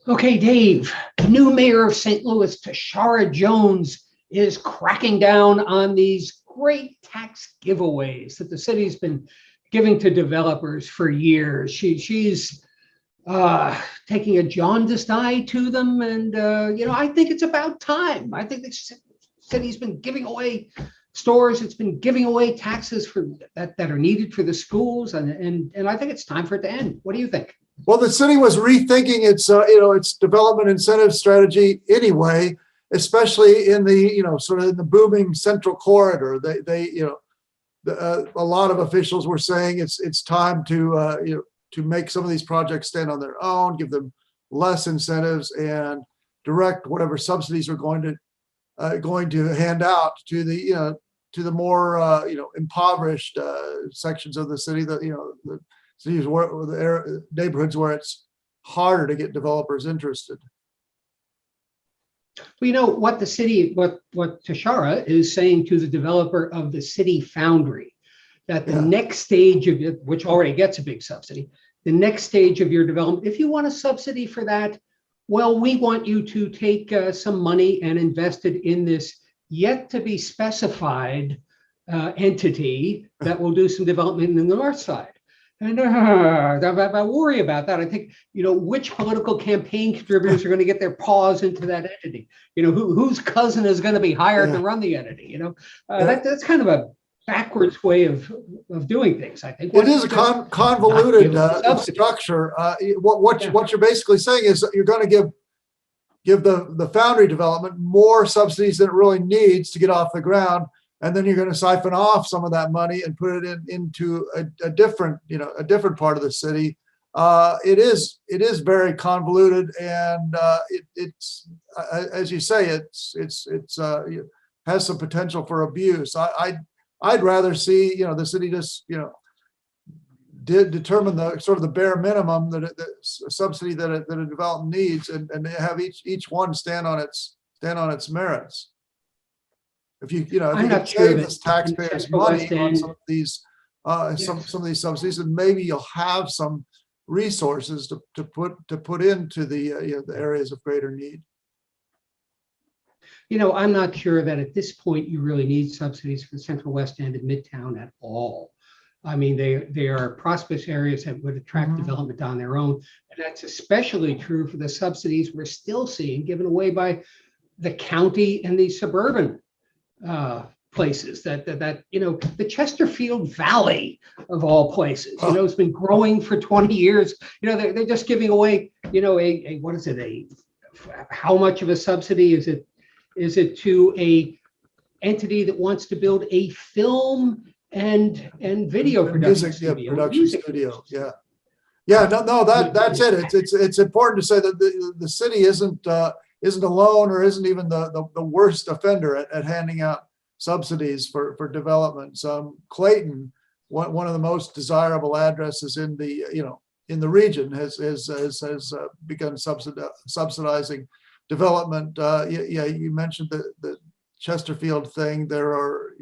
Okay, Dave, the new mayor of St. Louis, Tishaura Jones, is cracking down on these great tax giveaways that the city's been giving to developers for years. She's taking a jaundiced eye to them, and I think it's about time. I think the city's been giving away stores. It's been giving away taxes for that are needed for the schools, and I think it's time for it to end. What do you think? Well, the city was rethinking its development incentive strategy anyway, especially in the sort of in the booming central corridor. A lot of officials were saying it's time to make some of these projects stand on their own, give them less incentives, and direct whatever subsidies are going to hand out to the more impoverished sections of the city, the cities where the neighborhoods where it's harder to get developers interested. Well, you know what the city, what Tishaura is saying to the developer of the city foundry, that the next stage of it, which already gets a big subsidy, the next stage of your development, if you want a subsidy for that, well, we want you to take some money and invest it in this yet to be specified entity that will do some development in the north side. And I worry about that. I think, which political campaign contributors are going to get their paws into that entity? Whose cousin is going to be hired to run the entity? That's kind of a backwards way of doing things, I think. It is a convoluted structure. What you're basically saying is that you're going to give the foundry development more subsidies than it really needs to get off the ground. And then you're going to siphon off some of that money and put it into a different part of the city. It is very convoluted, and it's as you say, it has some potential for abuse. I'd rather see the city just determine the sort of the bare minimum that the subsidy that a development needs, and have each one stand on its merits. If you save this taxpayers' money on some of these some of these subsidies, and maybe you'll have some resources to put into the areas of greater need. I'm not sure that at this point you really need subsidies for the Central West End and Midtown at all. I mean, they are prosperous areas that would attract development on their own, and that's especially true for the subsidies we're still seeing given away by the county and the suburban places that the Chesterfield Valley of all places, it's been growing for 20 years. They're just giving away, what is it? How much of a subsidy is it to a entity that wants to build a film and video production studio? That's it. It's important to say that the city isn't alone, or isn't even the worst offender at handing out subsidies for developments. Clayton, one of the most desirable addresses in the region, has begun subsidizing development. You mentioned the Chesterfield thing. There are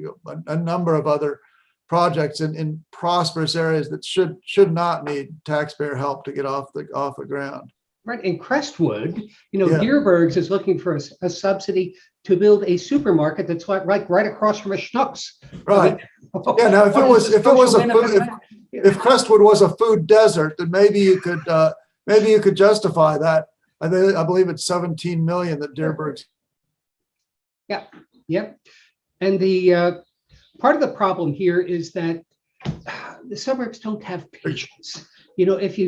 a number of other projects in prosperous areas that should not need taxpayer help to get off the ground. Right, in Crestwood, Deerbergs is looking for a subsidy to build a supermarket that's like right across from a Schnucks. Right. Now if Crestwood was a food desert, then maybe you could justify that. I believe it's 17 million that Deerbergs. Yep. And the part of the problem here is that the suburbs don't have patience. If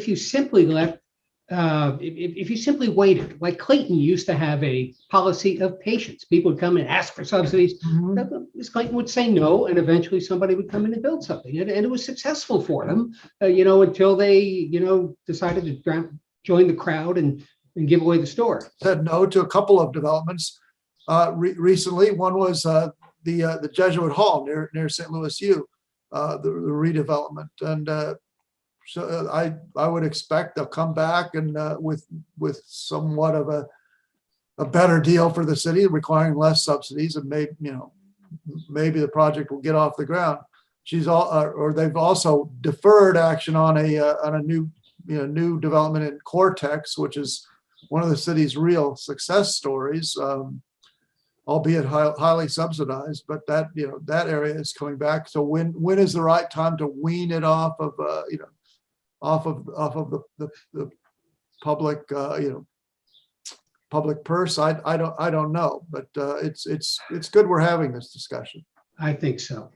you simply let if you simply waited, like Clayton used to have a policy of patience. People would come and ask for subsidies. Ms. Clayton would say no, and eventually somebody would come in and build something. And it was successful for them, until they, decided to join the crowd and give away the store. Said no to a couple of developments recently. One was the Jesuit Hall near St. Louis U, the redevelopment. And so I would expect they'll come back and with somewhat of a better deal for the city, requiring less subsidies, and maybe the project will get off the ground. They've also deferred action on a new development in Cortex, which is the city's real success stories, albeit highly subsidized, but that, that area is coming back. So when is the right time to wean it off of, off of the public, public purse? I don't know, but it's good we're having this discussion. I think so.